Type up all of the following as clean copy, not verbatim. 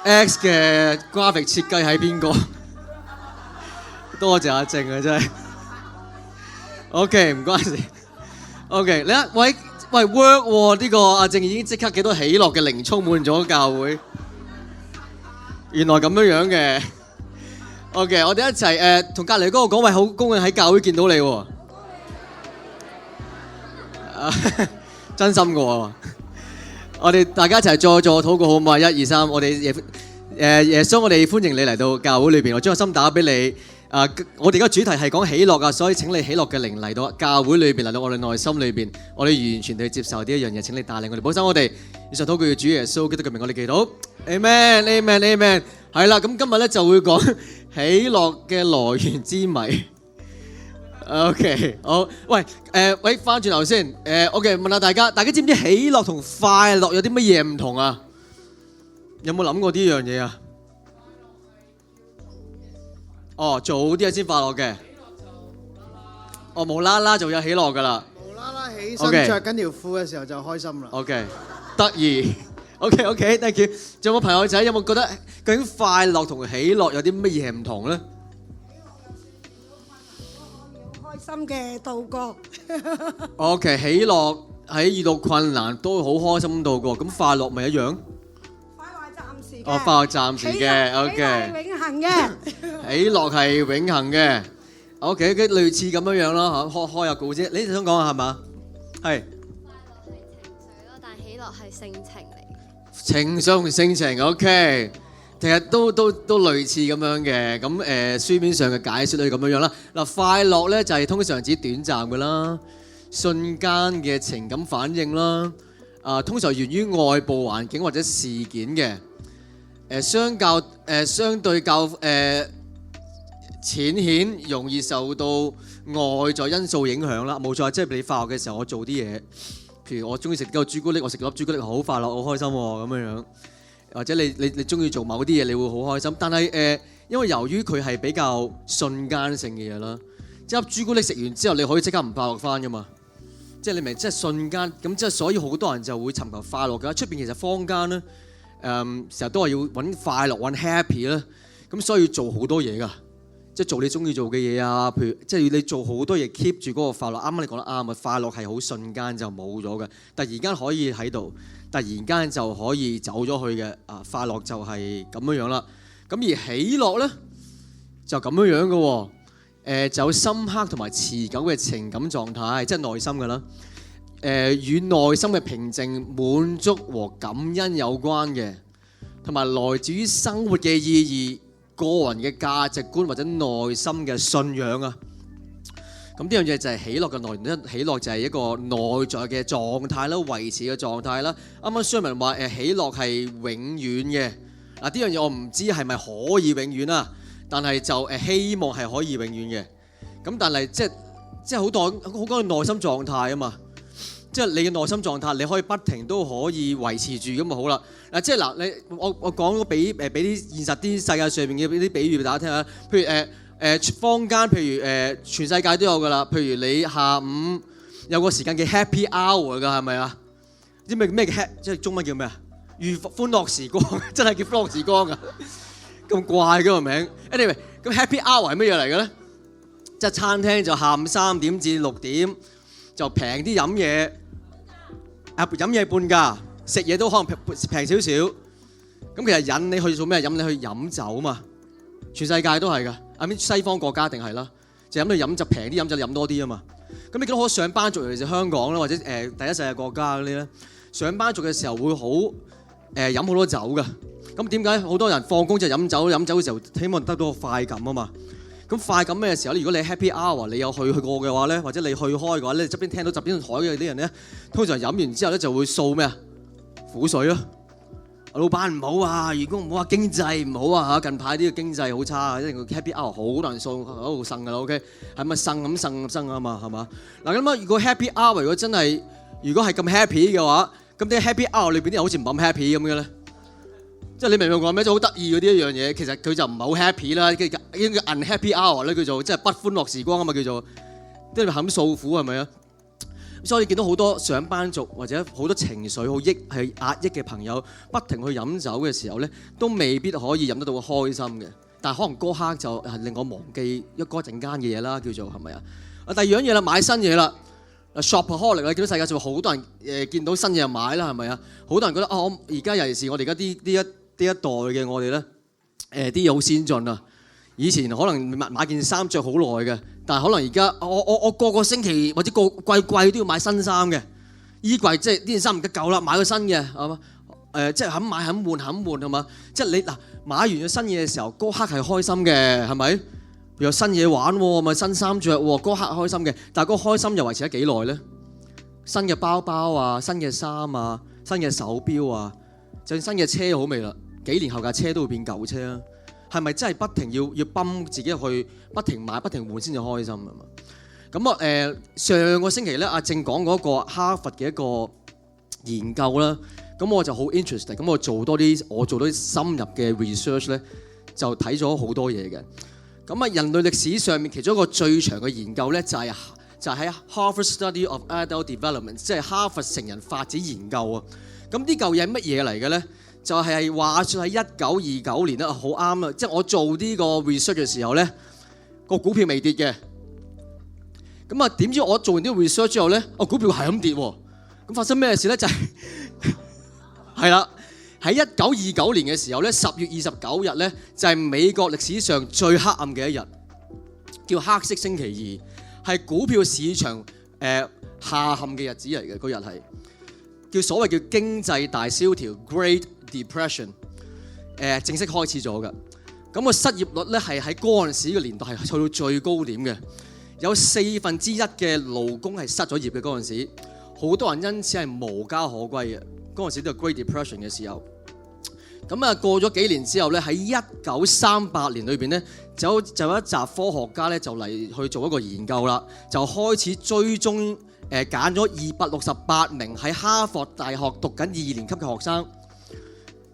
X 嘅 graphic 設計係邊個？多謝阿靜啊，真係。OK， 唔關事。OK， 你一喂 work 喎，呢個阿靜已經即刻幾多喜樂嘅靈充滿咗教會。原來咁樣嘅。OK， 我哋一齊同隔離嗰個講，喂，好高興喺教會見到你喎。真心嘅喎。我哋大家一齊再做禱告好唔好啊？1、2、3，我哋耶穌，我哋歡迎你嚟到教會裏邊，我將個心打俾你。我哋而家主題係講喜樂啊，所以請你喜樂嘅靈嚟到教會裏邊，嚟到我哋內心裏邊，我哋完全地接受呢一樣嘢。請你帶領我哋，保守我哋。以上禱告，主耶穌基督嘅名，我哋祈禱。Amen。係啦，咁今日咧就會講喜樂嘅來源之謎。OK， 好，喂，翻轉頭先，OK， 問下大家知唔知喜樂同快樂有啲乜嘢唔同啊？有冇諗過呢樣嘢啊？哦，早啲先快樂嘅。哦，無啦啦就有喜樂噶啦。無啦啦起身着緊條褲嘅時候就開心啦。OK， 得意。OK，thank you。仲有冇朋友仔有冇覺得究竟快樂同喜樂有啲乜嘢唔同咧？開心嘅度過。OK， 喜樂喺遇到困難都好開心度過，咁快樂咪一樣？快樂係暫時嘅。哦，快樂暫時嘅。OK。喜樂係永恆嘅。喜樂係永恆嘅。OK， 類似咁樣啦嚇，開下故先。你想講下係嘛？係。快樂係情緒咯，但喜樂係性情嚟。情緒同性情 OK， 其實都類似咁樣嘅，咁書面上嘅解釋都係咁樣啦。嗱，快樂咧就係通常指短暫嘅啦，瞬間嘅情感反應啦，通常源於外部環境或者事件嘅，相對較淺顯，容易受到外在因素影響啦。冇錯，即係你快樂嘅時候，我做啲嘢。譬如我中意食個朱古力，我食粒朱古力好快樂，好開心喎咁樣。或者你中意做某啲嘢，你會好開心。但係因為由於佢係比較瞬間性嘅嘢啦，即係粒朱古力食完之後，你可以即刻唔快樂翻噶嘛。即係你明，即係瞬間咁，即係所以好多人就會尋求快樂㗎。出邊其實坊間咧，成日都話要揾快樂揾 happy 啦，咁所以要做好多嘢㗎。即係做你中意做嘅嘢啊，譬如即係你做好多嘢 keep 住嗰個快樂。啱啱你講得啱啊，快樂係好瞬間就冇咗嘅，突然間可以喺度，突然間就可以走咗去嘅。快樂就係咁樣樣啦。咁而喜樂咧就咁樣樣嘅喎，就有深刻同埋持久嘅情感狀態，即係內心嘅啦。與內心嘅平靜、滿足和感恩有關嘅，同埋來自於生活嘅意義、個人嘅價值觀或者內心嘅信仰啊，咁呢樣嘢就係喜樂嘅來源。喜樂就係一個內在嘅狀態啦，維持嘅狀態啦。啱啱書文話喜樂係永遠嘅。嗱，呢樣嘢我唔知係咪可以永遠啦，但係就希望係可以永遠嘅。咁但係即係好講內心狀態啊嘛。即係你嘅內心狀態，你可以不停都可以維持住咁就好啦。嗱，即係嗱，我講俾啲現實啲世界上面嘅啲比喻俾大家聽下。譬如坊間，譬如全世界都有㗎啦。譬如你下午有個時間叫 Happy Hour 㗎，係咪啊？知唔知咩叫 happy？即係中文叫咩啊？歡樂時光，真係叫歡樂時光㗎。咁怪嘅個名。Anyway，咁 Happy Hour 係乜嘢嚟嘅咧？即係餐廳就下午3點至6點就平啲飲嘢。飲嘢半價，食嘢都可能平少少。咁其實引你去做咩？引你去飲酒嘛。全世界都係㗎，西方國家定係啦，就飲到飲就平啲飲就飲多啲啊嘛。咁你見到好多上班族，尤其是香港啦，或者第一世界國家嗰啲咧，上班族嘅時候會好飲好多酒㗎。咁點解好多人放工就飲酒？飲酒嘅時候希望得到個快感啊嘛。咁快感咩時候咧？如果你 Happy Hour 你有去過嘅話咧，或者你去開嘅話咧，你側邊聽到側邊台嘅啲人咧，通常飲完之後咧就會掃咩啊？苦水咯。老闆唔好啊，員工唔好啊，經濟唔好啊嚇，近排啲經濟好差啊，一定要 Happy Hour 好多人掃喺度呻㗎啦 ，OK， 係咪呻啊嘛，係嘛？嗱咁啊，如果 Happy Hour 如果係咁 happy 嘅話，咁啲 Happy Hour 裏邊啲人好似唔咁 happy 咁嘅咧？即係你明唔明我講咩？即係好得意嗰啲一樣嘢，其實佢就唔係好 happy 啦，應該 unhappy hour 咧叫做，即係不歡樂時光啊嘛叫做，即係係咁訴苦係咪啊？所以你見到好多上班族或者好多情緒好係壓抑嘅朋友，不停去飲酒嘅時候咧，都未必可以飲得到開心嘅。但係可能嗰刻就係令我忘記嗰陣間嘅嘢啦，叫做係咪啊？第二樣嘢啦，買新嘢啦。shopaholic 你見到世界上好多人見到新嘢就買啦，係咪啊？好多人覺得我而家尤其是我哋而家呢一代嘅我哋咧，啲嘢好先進啊！以前可能買件衫着好耐嘅，但係可能而家我個星期或者個季都要買新衫嘅。衣櫃即係呢件衫唔得夠啦，買個新嘅係嘛？即係肯買肯換係嘛？即係你嗱買完咗新嘢嘅時候，嗰刻係開心嘅，係咪？有新嘢玩喎，咪新衫着喎，嗰刻開心嘅。但係嗰個開心又維持咗幾耐咧？新嘅包包啊，新嘅衫啊，新嘅手錶啊，就算新嘅車好未啦？幾年後架車都會變舊車啊！係咪真係不停要泵自己去不停買不停換先至開心啊嘛？咁啊上個星期咧，阿正講嗰個哈佛嘅一個研究啦，咁我就好 interested， 咁我做多啲深入嘅 research 咧，就睇咗好多嘢嘅。咁啊，人類歷史上面其中一個最長嘅研究咧，就係喺 Harvard Study of Adult Development， 即係哈佛成人發展研究啊。咁呢嚿嘢係乜嘢嚟嘅咧？就係話說喺1929年啦，好啱啦。即係我做呢個 research 嘅時候咧，個股票未跌嘅。咁啊，點知我做完呢個 research 之後咧，股票係咁跌喎。咁發生咩事咧？就係啦。喺1929年嘅時候咧，10月29日咧，就係美國歷史上最黑暗嘅一日，叫黑色星期二，係股票市場下陷嘅日子嚟嘅。嗰日係叫所謂叫經濟大蕭條 Great Depression， 正式開始咗嘅。咁個失業率咧係喺嗰陣時嘅年代係去到最高點嘅，有1/4嘅勞工係失咗業嘅嗰陣時，好多人因此係無家可歸嘅。嗰陣時都係 Great Depression 嘅時候。咁啊，過咗幾年之後咧，喺1938年裏邊咧，就有一集科學家咧就嚟去做一個研究啦，就開始追蹤揀咗268名喺哈佛大學讀緊2年級嘅學生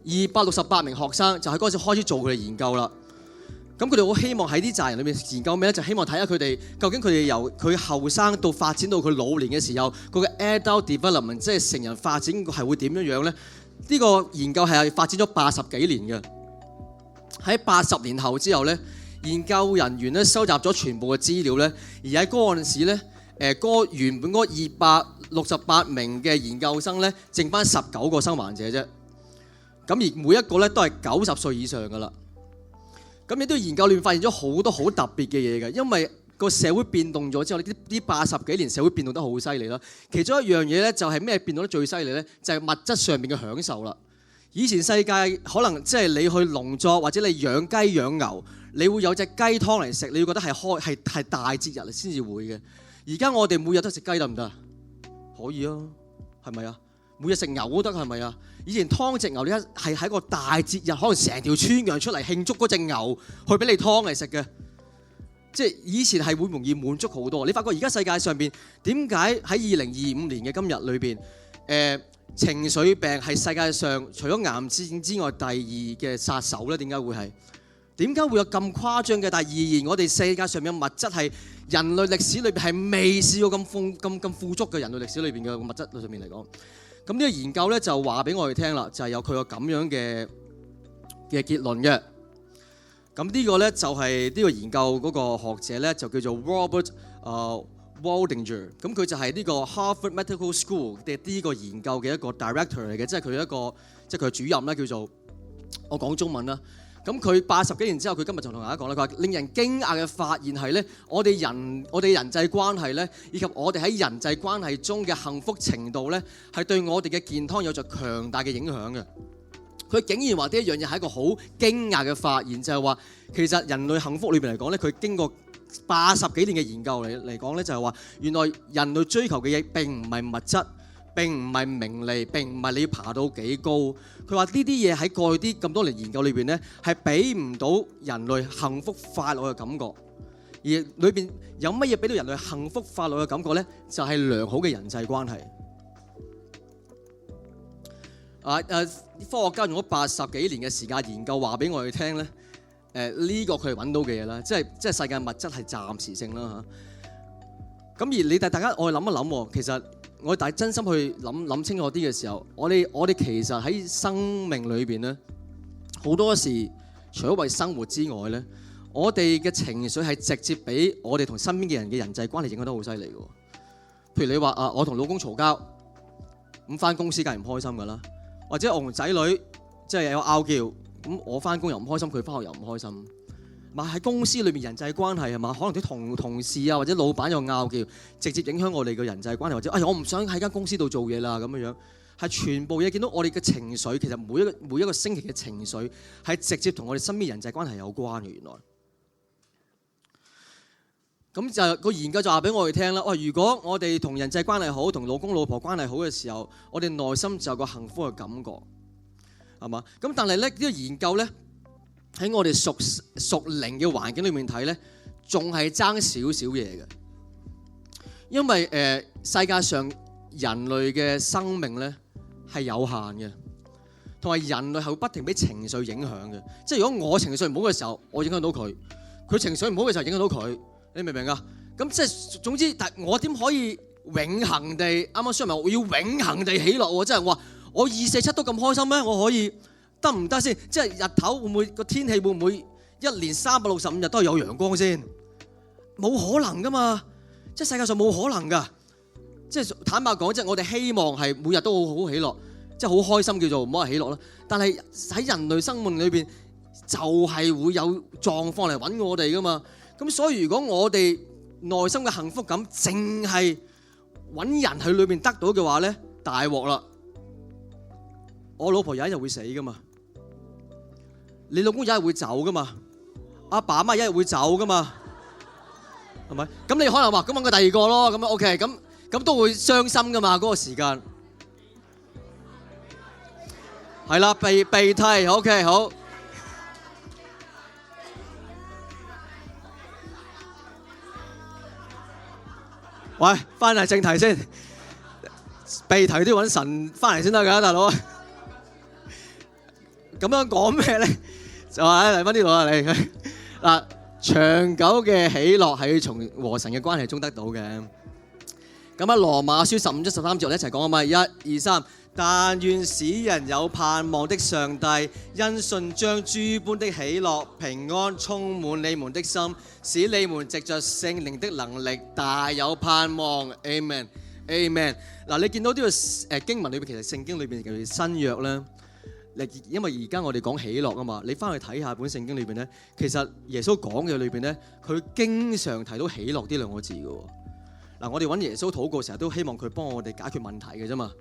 ，268名學生就喺嗰陣時開始做佢哋研究啦。咁佢哋好希望喺啲責任裏邊研究咩咧？就希望睇下佢哋究竟佢哋由佢後生到發展到佢老年嘅時候，佢嘅 adult development 即係成人發展係會點樣樣咧？呢個研究係發展咗80幾年嘅。喺80年後之後咧，研究人員咧收集咗全部嘅資料咧，而喺嗰陣時咧，原本嗰268名嘅研究生咧，剩翻19個生還者啫。咁而每一個咧都係90歲以上噶啦。咁你都研究裏面發現咗好多好特別嘅嘢嘅，因為個社會變動咗之後，呢80幾年社會變動得好犀利啦。其中一樣嘢咧就係咩變動得最犀利咧？就係物質上面嘅享受啦。以前世界可能即係你去農作或者你養雞養牛，你會有隻雞湯嚟食，你會覺得係大節日先至會嘅。而家我哋每日都食雞得唔得啊？可以啊，係咪啊？每日食牛都得係咪啊？以前劏隻牛，你係喺個大節日，可能成條村羊出嚟慶祝嗰隻牛，去俾你劏嚟食嘅。即係以前係會容易滿足好多。你發覺而家世界上邊點解喺2025年嘅今日裏邊，情緒病係世界上除咗癌症之外第2嘅殺手咧？點解會係？點解會有咁誇張嘅？但係我哋世界上面嘅物質係人類歷史裏邊係未試過咁富足嘅。人類歷史裏邊嘅物質上面嚟講，咁呢個研究咧就話俾我哋聽啦，就係有佢個咁樣嘅結論嘅。咁呢個咧就係呢個研究嗰個學者咧就叫做 Robert Waldinger， 咁佢就係呢個 Harvard Medical School 嘅呢個研究嘅一個 director 嚟嘅，即係佢一個即係佢主任啦，叫做我講中文啦。咁佢80幾年之後，佢今日就同大家講啦，佢話令人驚訝嘅發現係咧，我哋人際關係咧，以及我哋喺人際關係中嘅幸福程度咧，係對我哋嘅健康有着強大嘅影響嘅。佢竟然話呢一樣嘢係一個好驚訝嘅發現，就係話其實人類幸福裏邊嚟講咧，佢經過80幾年嘅研究嚟講咧，就係話原來人類追求嘅嘢並唔係物質，並唔係名利，並唔係你要爬到幾高。佢話呢啲嘢喺過去啲咁多年研究裏邊咧，係俾唔到人類幸福快樂嘅感覺。而裏邊有乜嘢俾到人類幸福快樂嘅感覺咧？就係良好嘅人際關係。科學家用咗80幾年嘅時間研究，話俾我哋聽咧，呢個佢係揾到嘅嘢啦，即係世界物質係暫時性啦嚇。咁而大家我哋諗一諗，其實我哋真心去諗清楚啲嘅時候，我哋其實喺生命裏邊咧，好多時除咗為生活之外咧，我哋嘅情緒係直接俾我哋同身邊嘅人嘅人際關係影響得好犀利嘅。譬如你話我同老公嘈交，咁翻公司梗係唔開心㗎啦。或者我同仔女即係有拗撬，咁我翻工又唔開心，佢翻學又唔開心。喺公司裏面人際關係係嘛，可能啲同事啊或者老闆有拗撬，直接影響我哋嘅人際關係，或者我唔想喺間公司度做嘢啦咁樣，係全部嘢見到我哋嘅情緒，其實每一個星期嘅情緒係直接同我哋身邊人際關係有關嘅。原來咁就個研究就話俾我哋聽啦。如果我哋同人際關係好，同老公老婆關係好嘅時候，我哋內心就有個幸福嘅感覺，係嘛？咁但係咧呢個研究咧，喺我哋屬靈嘅環境裏面睇咧，仲係爭少少嘢嘅。因為世界上人類嘅生命咧係有限嘅，同埋人類係會不停俾情緒影響嘅。即係如果我情緒唔好嘅時候，我影響到佢；佢情緒唔好嘅時候，影響到佢。你明唔明啊？咁即係總之，但我點可以永恆地啱啱說明我要永恆地喜樂喎？即係話我247都咁開心咩？我可以得唔得先？即係日頭會唔會個天氣會唔會一年365日都係有陽光先？冇可能噶嘛！即係世界上冇可能噶。即係坦白講，即係我哋希望係每日都好喜樂，即係好開心叫做唔好話喜樂啦。但係喺人類生命裏邊就係會有狀況嚟揾我哋噶嘛。咁所以如果我哋內心嘅幸福感淨係揾人喺裏面得到嘅話咧，大鑊啦！我老婆有一日會死噶嘛，你老公有一日會走噶嘛，阿爸阿媽有一日會走噶嘛，係咪？咁你可能話咁揾個第二個咯，咁樣 OK，咁都會傷心噶嘛嗰個時間。係啦，被替 OK 好。喂，翻嚟正題先，被提都要揾神翻嚟先得㗎，大佬。咁樣講咩咧？就話嚟翻呢度啦，你嗱，長久嘅喜樂係從和神嘅關係中得到嘅。咁喺羅馬書15:13節，我哋一齊講啊嘛，1、2、3。但願使人有盼望的上帝，因信將諸般的喜樂、平安充滿你們的心，使你們藉着聖靈的能力大有盼望。Amen，Amen。嗱，你見到呢個經文裏邊，其實聖經裏邊叫新約咧，因為而家我哋講喜樂啊嘛，你翻去睇下本聖經裏邊咧，其實耶穌講嘅裏邊咧，佢經常提到喜樂呢兩個字嘅。嗱，我哋揾耶穌禱告成日都希望佢幫我哋解決問題嘅啫嘛。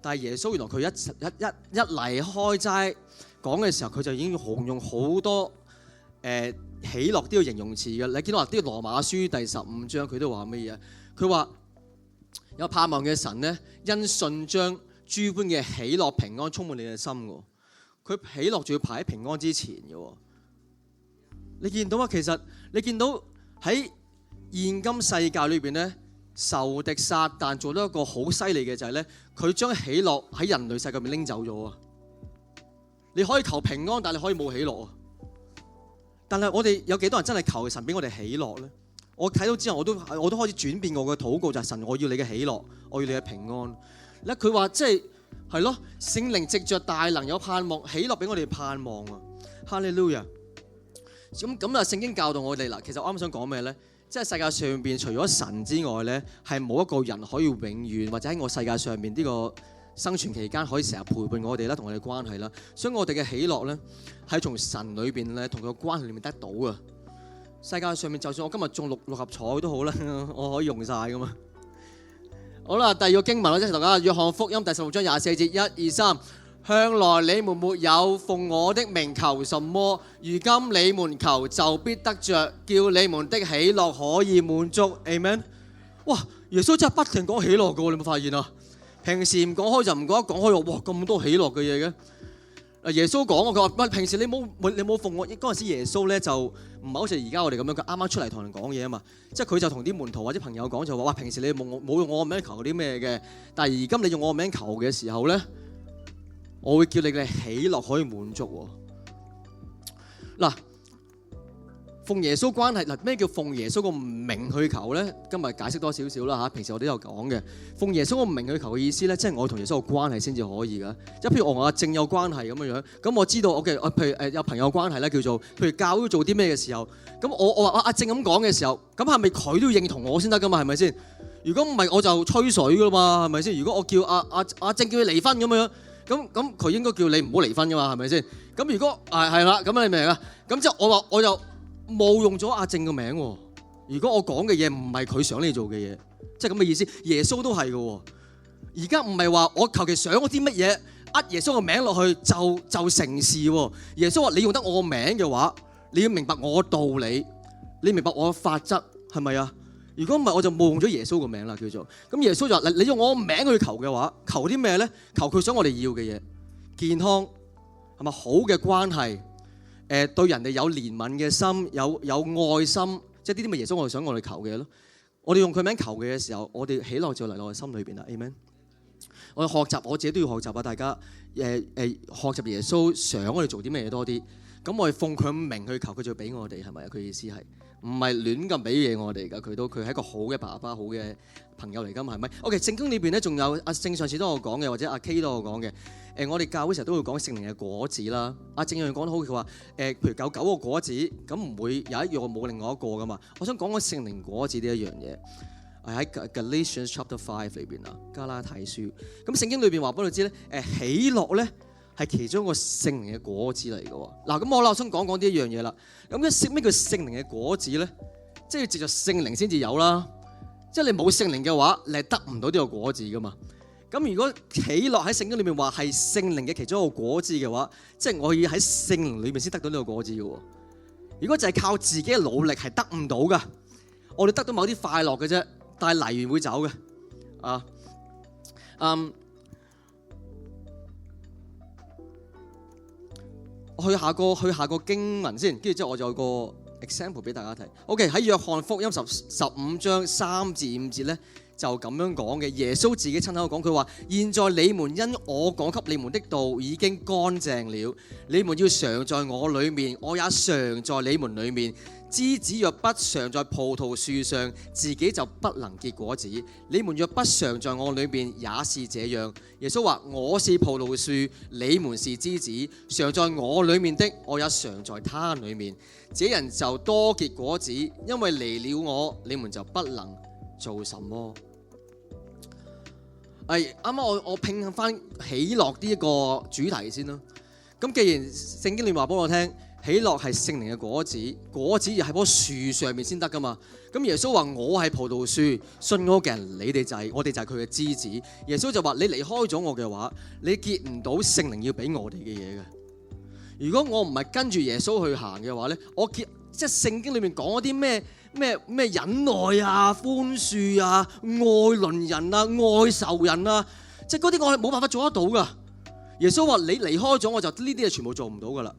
但係耶穌原來佢一嚟開齋講嘅時候，佢就已經用好多喜樂呢個形容詞嘅。你見到話啲羅馬書第15章佢都話乜嘢？佢話有盼望嘅神咧，因信將諸般嘅喜樂平安充滿你嘅心喎。佢喜樂仲要排喺平安之前嘅。你見到啊？其實你見到喺現今世界裏邊咧，仇敵撒旦做到一個好犀利嘅就係咧，佢將喜樂喺人類世界入面拎走咗啊！你可以求平安，但係你可以冇喜樂啊！但係我哋有幾多人真係求神俾我哋喜樂咧？我睇到之後，我都開始轉變我嘅禱告，就係神，我要你嘅喜樂，我要你嘅平安。咧佢話即係咯，聖靈藉着大能有盼望，喜樂俾我哋盼望啊！哈利路亞！咁啊，聖經教導我哋啦。其實我啱啱想講咩咧？即係世界上邊除咗神之外咧，係冇一個人可以永遠或者喺我世界上邊呢個生存期間可以成日陪伴我哋啦，同我哋關係啦。所以我哋嘅喜樂咧係從神裏邊咧同佢嘅關係裏面得到啊。世界上面就算我今日中六合彩都好啦，我可以用晒噶嘛。好啦，第二個經文我即係同大家約翰福音第16章24節，1、2、3。向來你們沒有奉我的名求什麼，如今你們求就必得着，叫你們的喜樂可以滿足。Amen。哇！耶穌真係不停講喜樂嘅喎，你有冇發現啊？平時唔講開就唔講，一講開又哇咁多喜樂嘅嘢嘅。耶穌講佢話喂，平時你冇奉我嗰陣時，耶穌咧就唔係好似而家我哋咁樣，佢啱啱出嚟同人講嘢啊嘛。即係佢就同啲門徒或者朋友講就話哇，平時你冇用我個名求啲咩嘅，但係而今你用我個名求嘅時候咧，我會叫你嘅喜樂可以滿足喎。嗱，奉耶穌關係嗱，咩叫奉耶穌個名去求咧？今日解釋多少少啦嚇。平時我都有講嘅，奉耶穌個名去求嘅意思咧，即係我同耶穌個關係先至可以噶。即係譬如我同阿正有關係咁樣樣，咁我知道我嘅譬如有朋友關係咧，叫做譬如教會做啲咩嘅時候，咁我話阿正咁講嘅時候，咁係咪佢都要認同我先得噶嘛？係咪先？如果唔係我就吹水噶嘛，係咪先？如果我叫阿正叫佢離婚咁樣，咁佢應該叫你唔好離婚噶嘛，係咪先？咁如果係啦，咁你明唔明啊？咁之後我就冒用咗阿正嘅名喎。如果我講嘅嘢唔係佢想你做嘅嘢，即係咁嘅意思。耶穌都係嘅喎。而家唔係話我求其想嗰啲乜嘢，耶穌個名落去就成事喎。耶穌話你用得我個名嘅話，你要明白我嘅道理，你明白我嘅法則，係咪啊？如果唔係我就冒用咗耶穌個名啦，叫做。咁耶穌就話你用我個名去求嘅話，求啲咩咧？求佢想我哋要嘅嘢，健康係咪好嘅關係？對人哋有憐憫嘅心，有愛心，即係呢啲咪耶穌我哋想我哋求嘅嘢咯。我哋用佢名求嘅時候，我哋喜樂就嚟到我哋心裏邊啦。Amen。我哋學習，我自己都要學習啊！大家學習耶穌想我哋做啲咩嘢多啲。咁我哋奉佢名去求，佢就俾我哋，係咪啊？佢意思係唔係亂咁俾嘢我哋㗎？佢係一個好嘅爸爸，好嘅朋友嚟㗎嘛？係咪 ？OK， 聖經裏邊咧仲有阿正上次都有講嘅，或者阿 K 都有講嘅。我哋教會成日都會講聖靈嘅果子啦。阿正有樣講得好，佢話譬如有9個果子，咁唔會有一樣冇另外一個㗎嘛。我想講個聖靈果子呢一樣嘢，喺 Galatians Chapter 5裏邊啊，加拉太書。咁聖經裏邊話俾你知咧，喜樂咧係其中一個聖靈嘅果子嚟嘅喎。嗱，咁我想講呢一樣嘢啦。咁咩叫聖靈嘅果子咧？即係藉著聖靈先至有啦。即係你冇聖靈嘅話，你係得唔到呢個果子㗎嘛。咁如果喜樂喺聖經裏面話係聖靈嘅其中一個果子嘅話，即係我要喺聖靈裏面先得到呢個果子嘅喎。如果就係靠自己嘅努力係得唔到㗎，我哋得到某啲快樂嘅啫，但係嚟完會走嘅。去下個經文先，跟住之後我就有個 example 俾大家睇。OK， 喺約翰福音15章3至5節咧。就咁樣講嘅，耶穌自己親口講，佢話：現在你們因我講給你們的道已經乾淨了，你們要常在我裡面，我也常在你們裡面。枝子若不常在葡萄樹上，自己就不能結果子。你們若不常在我裡面，也是這樣。耶穌話：我是葡萄樹，你們是枝子，常在我裡面的，我也常在他裡面。這人就多結果子，因為離了我，你們就不能做什麼。啱啱我拼翻喜樂呢一個主題先啦。咁既然聖經裏話俾我聽，喜樂係聖靈嘅果子，果子又喺棵樹上面先得噶嘛。咁耶穌話：我係葡萄樹，信我嘅人，我哋就係佢嘅枝子。耶穌就話：你離開咗我嘅話，你結唔到聖靈要俾我哋嘅嘢嘅。如果我唔係跟住耶穌去行嘅話咧，即係聖經裏面講嗰啲咩忍耐啊、寬恕啊、愛鄰人啊、愛仇人啊，即係嗰啲我係冇辦法做得到噶。耶穌話：你離開咗我就呢啲嘢全部做唔到噶啦。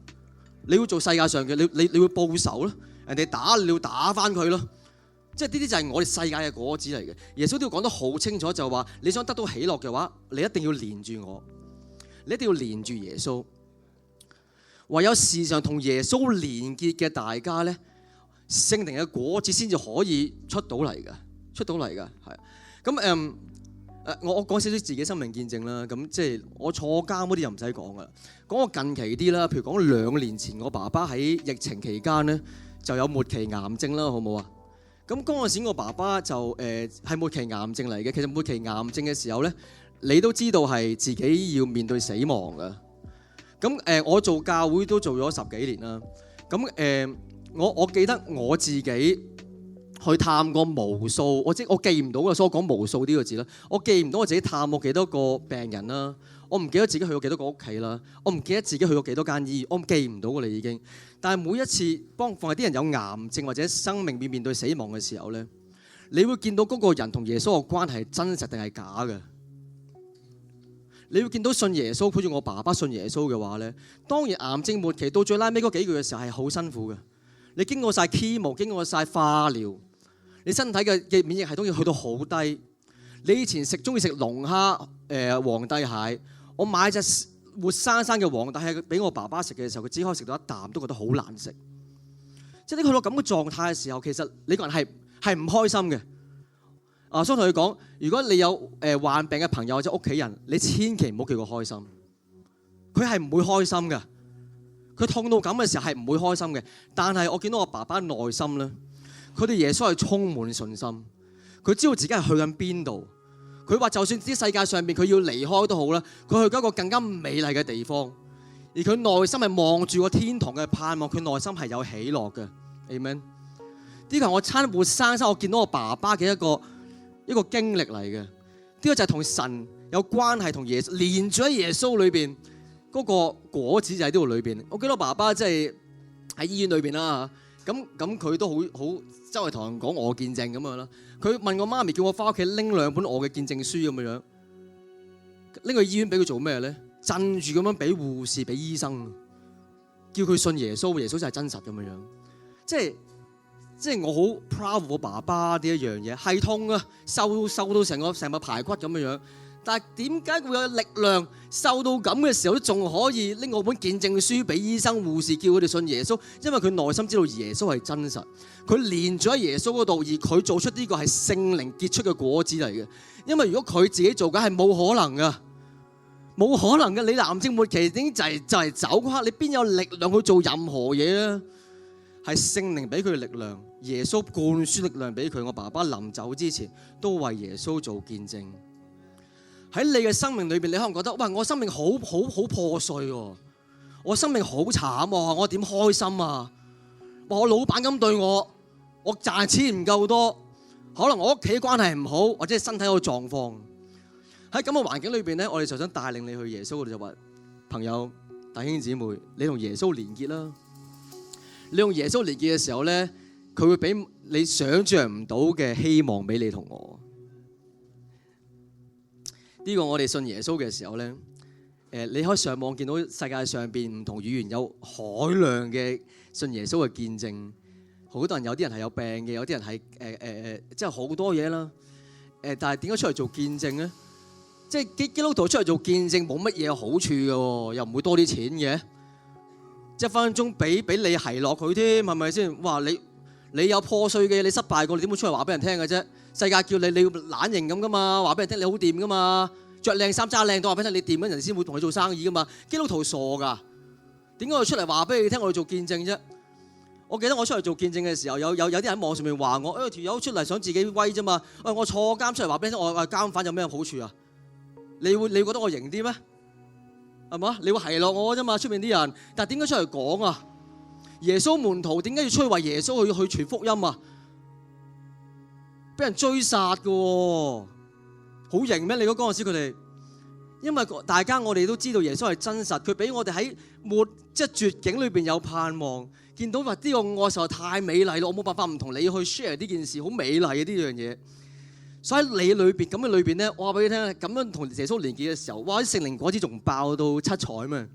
你要做世界上嘅，你會報仇咯，人哋打你要打翻佢咯。即係呢啲就係我哋世界嘅果子嚟嘅。耶穌都要講得好清楚，就話你想得到喜樂嘅話，你一定要連住我，你一定要連住耶穌。唯有時常同耶穌連結嘅大家咧，聖靈嘅果子先至可以出到嚟㗎，係。咁我講少少自己生命見證啦。咁即係我坐監嗰啲又唔使講㗎啦。講個近期啲啦，譬如講2年前我爸爸喺疫情期間咧就有末期癌症啦，好唔好啊？咁嗰陣時我爸爸就係末期癌症嚟嘅。其實末期癌症嘅時候咧，你都知道係自己要面對死亡㗎。咁我做教會都做咗10幾年啦。咁我記得我自己去探過無數，我記唔到嘅，所以我講無數呢個字啦。我記唔到我自己探過幾多個病人啦，我唔記得自己去過幾多個屋企啦，我唔記得自己去過幾多間醫院，我記唔到㗎啦已經。但係每一次逢係啲人有癌症或者生命面對死亡嘅時候咧，你會見到嗰個人同耶穌嘅關係真實定係假嘅。你會見到信耶穌，好似我爸爸信耶穌嘅話咧，當然癌症末期到最拉尾嗰幾個月嘅時候係好辛苦嘅。你經過晒 chemo， 經過晒化療，你身體嘅免疫系統要去到好低。你以前中意食龍蝦、皇帝蟹，我買隻活生生嘅皇帝蟹俾我爸爸食嘅時候，佢只可以食到一啖，都覺得好難食。即係你去到咁嘅狀態嘅時候，其實你個人係唔開心嘅。想同佢講，如果你有患病嘅朋友或者屋企人，你千祈唔好叫佢開心。佢係唔會開心嘅，佢痛到咁嘅時候係唔會開心嘅。但係我見到我爸爸內心咧，佢對耶穌係充滿信心。佢知道自己係去緊邊度。佢話就算啲世界上邊佢要離開都好啦，佢去到一個更加美麗嘅地方。而佢內心係望住個天堂嘅盼望，佢內心係有喜樂嘅。Amen。呢個係我親活生生我見到我爸爸嘅一個經歷嚟嘅。呢個就係同神有關係，同耶穌連住喺耶穌裏邊嗰個果子就喺呢度裏邊。我記得我爸爸即係喺醫院裏邊啦，咁佢都好周圍同人講我見證咁樣啦。佢問我媽咪叫我翻屋企拎2本我嘅見證書咁樣，拎去醫院俾佢做咩咧？鎮住咁樣俾護士俾醫生，叫佢信耶穌，耶穌真係真實咁樣。即係我好 proud 我爸爸呢一樣嘢，係痛啊，瘦到成個排骨咁樣。但係點解會有力量瘦到咁嘅時候都仲可以拎我本見證書俾醫生護士叫佢哋信耶穌？因為佢內心知道耶穌係真實，佢連咗喺耶穌嗰度，而佢做出呢個係聖靈結出嘅果子嚟嘅。因為如果佢自己做緊係冇可能噶，冇可能嘅。你癌症末期已經就係走垮，你邊有力量去做任何嘢啊？係聖靈俾佢嘅力量，耶穌灌輸力量俾佢。我爸爸臨走之前都為耶穌做見證。喺你嘅生命裏邊，你可能覺得，喂，我生命好破碎喎，我生命好慘喎，我點開心啊？我老闆咁對我賺錢唔夠多，可能我屋企關係唔好，或者身體有狀況。喺咁嘅環境裏邊咧，我哋就想帶領你去耶穌嗰度，就話朋友、弟兄姊妹，你同耶穌連結啦。你用耶穌連結嘅時候咧，佢會俾你想象唔到嘅希望俾你同我。呢個我哋信耶穌嘅時候咧，你可以上網見到世界上邊唔同語言有海量嘅信耶穌嘅見證。好多人，有啲人係有病嘅，有啲人係即係好多嘢啦。但係點解出嚟做見證咧？即係基督徒出嚟做見證冇乜嘢好處嘅喎，又唔會多啲錢嘅。即係分分鐘俾你奚落佢添，係咪先？哇！你有破碎嘅，你失敗過，你點會出嚟話俾人聽嘅啫？世界叫你要懶型咁噶嘛，話俾人聽你好掂噶嘛，着靚衫揸靚到話俾你聽你掂，嗰人先會同你做生意噶嘛。基督徒傻噶，點解我出嚟話俾你聽我哋做見證啫？我記得我出嚟做見證嘅時候，有啲人喺網上面話我，條友出嚟想自己威啫嘛。我坐監出嚟話俾你聽，我係監犯有咩好處啊？你會覺得我型啲咩？係嘛？你會奚落我啫嘛？出面啲人，但係點解出嚟講啊？耶穌門徒點解要出去為耶穌去傳福音啊？俾人追殺㗎喎，好型咩？你嗰陣時佢哋，因為大家我哋都知道耶穌係真實，佢俾我哋喺即係絕境裏邊有盼望，見到話呢個愛實在太美麗咯，我冇辦法唔同你去 share 呢件事，好美麗嘅呢樣嘢。所以喺你裏邊咁嘅裏邊咧，我話俾你聽，咁樣同耶穌連結嘅時候，哇！啲聖靈果子仲爆到七彩咩？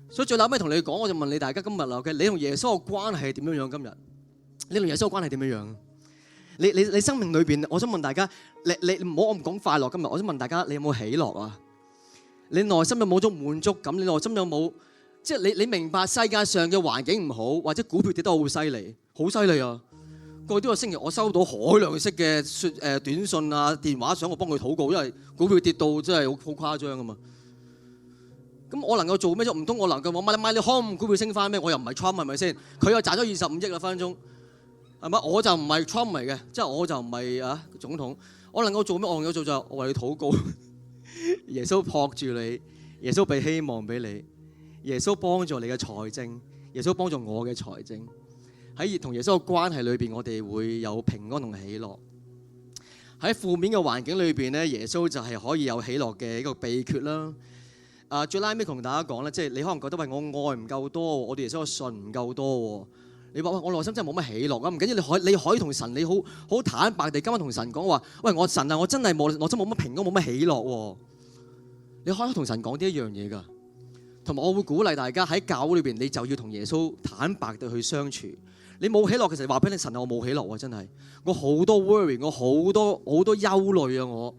所以最後尾同你講，我就問你大家今日啦，你同耶穌嘅關係係點樣樣？今日你同耶穌嘅關係點樣樣？你生命裏邊，我想問大家，你唔好我唔講快樂今日，我想問大家，你有冇喜樂啊？你內心有冇種滿足感？你內心有冇即係你明白世界上嘅環境唔好，或者股票跌得好犀利，好犀利啊！過去呢個星期，我收到海量式嘅短信啊、電話想我幫佢禱告，因為股票跌到真係好誇張啊嘛。咁我能夠做咩啫？唔通我能夠我買你康股票升翻咩？我又唔係 Trump 係咪先？佢又賺咗25億啦分鐘，係咪？我就唔係 Trump 嚟嘅，即係我就唔係總統。我能夠做咩？我能夠做就我為你禱告，耶穌撲住你，耶穌俾希望俾你，耶穌幫助你嘅財政，耶穌幫助我嘅財政。喺同耶穌嘅關係裏邊，我哋會有平安同喜樂。喺負面嘅環境裏邊咧，耶穌就係可以有喜樂嘅一個秘訣啦。最拉尾同大家講咧，即係你可能覺得喂，我愛唔夠多，我對耶穌嘅信唔夠多。你話喂，我內心真係冇乜喜樂啊！唔緊要，你可以同神你好坦白地今日同神講話，喂，我神啊，我真係內心冇乜平安，冇乜喜樂。你可以同神講呢一樣嘢㗎。同埋我會鼓勵大家喺教會裏邊，你就要同耶穌坦白地去相處。你冇喜樂，其實話俾你神啊，我冇喜樂啊，真係我好多 worry， 我好多憂慮啊，我。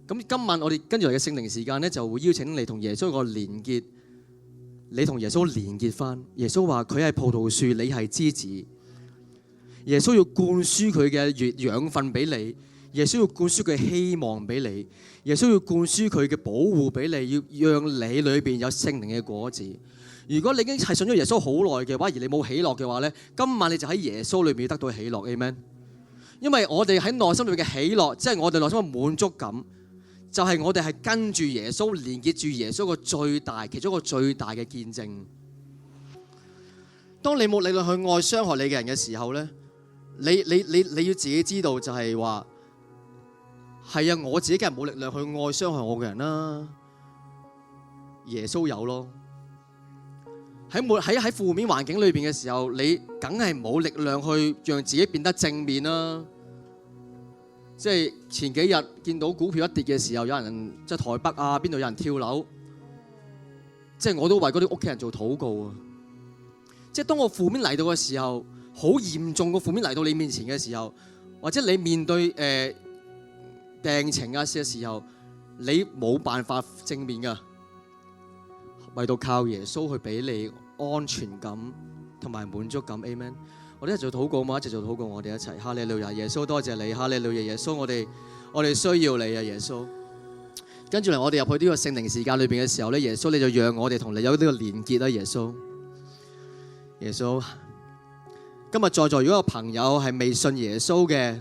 咁今晚我哋跟住嚟嘅聖靈時間咧，就會邀請你同耶穌個連結，你同耶穌連結翻。耶穌話佢係葡萄樹，你係枝子。耶穌要灌輸佢嘅養分俾你，耶穌要灌輸佢希望俾你，耶穌要灌輸佢嘅保護俾你，要讓你裏邊有聖靈嘅果子。如果你已經係信咗耶穌好耐嘅話，而你冇喜樂嘅話呢，今晚你就喺耶穌裏面得到喜樂。Amen。因為我哋喺內心裏面嘅喜樂，即係我哋內心嘅滿足感，就係我哋係跟住耶穌，連結住耶穌個其中一個最大嘅見證。當你冇力量去愛傷害你嘅人嘅時候呢，你要自己知道就係話，係啊，我自己梗係冇力量去愛傷害我嘅人啦，耶穌有咯。喺負面環境裏邊嘅時候，你梗係冇力量去讓自己變得正面啦。即係前幾日見到股票一跌嘅時候，有人即係台北啊，邊度有人跳樓，即係我都為嗰啲屋企人做禱告啊。即係當我負面嚟到嘅時候，好嚴重個負面嚟到你面前嘅時候，或者你面對病情啊嘅時候，你冇辦法正面噶。為到靠耶穌去俾你安全感同埋滿足感 ，Amen。我哋一齊做禱告嘛，一齊做禱告，我哋一齊。哈利路亞，耶穌多謝你，哈利路亞，耶穌，我哋需要你啊，耶穌。跟住嚟，我哋入去呢個聖靈時間裏邊嘅時候咧，耶穌你就讓我哋同你有呢個連結啦，耶穌。耶穌，今日在座如果有朋友係未信耶穌嘅，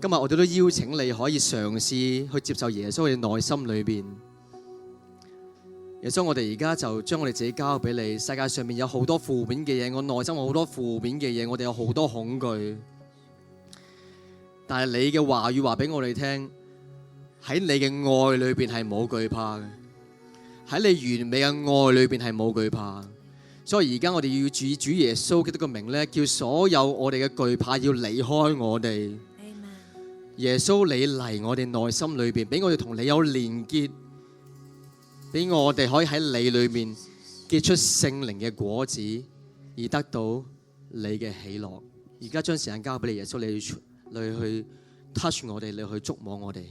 今日我哋都邀請你可以嘗試去接受耶穌喺內心裏邊。耶穌，我哋而家就將我哋自己交俾你。世界上面有好多負面嘅嘢，我內心有好多負面嘅嘢，我哋有好多恐懼。但係你嘅話語話俾我哋聽，喺你嘅愛裏邊係冇懼怕嘅，喺你完美嘅愛裏邊係冇懼怕。所以而家我哋要以主耶穌基督嘅名咧，叫所有我哋嘅懼怕要離開我哋。耶穌，你嚟我哋內心裏邊，俾我哋同你有連結。俾我哋可以喺你裏面結出聖靈嘅果子，而得到你嘅喜樂。而家將時間交俾你，耶穌，你去 touch 我哋，你去觸摸我哋。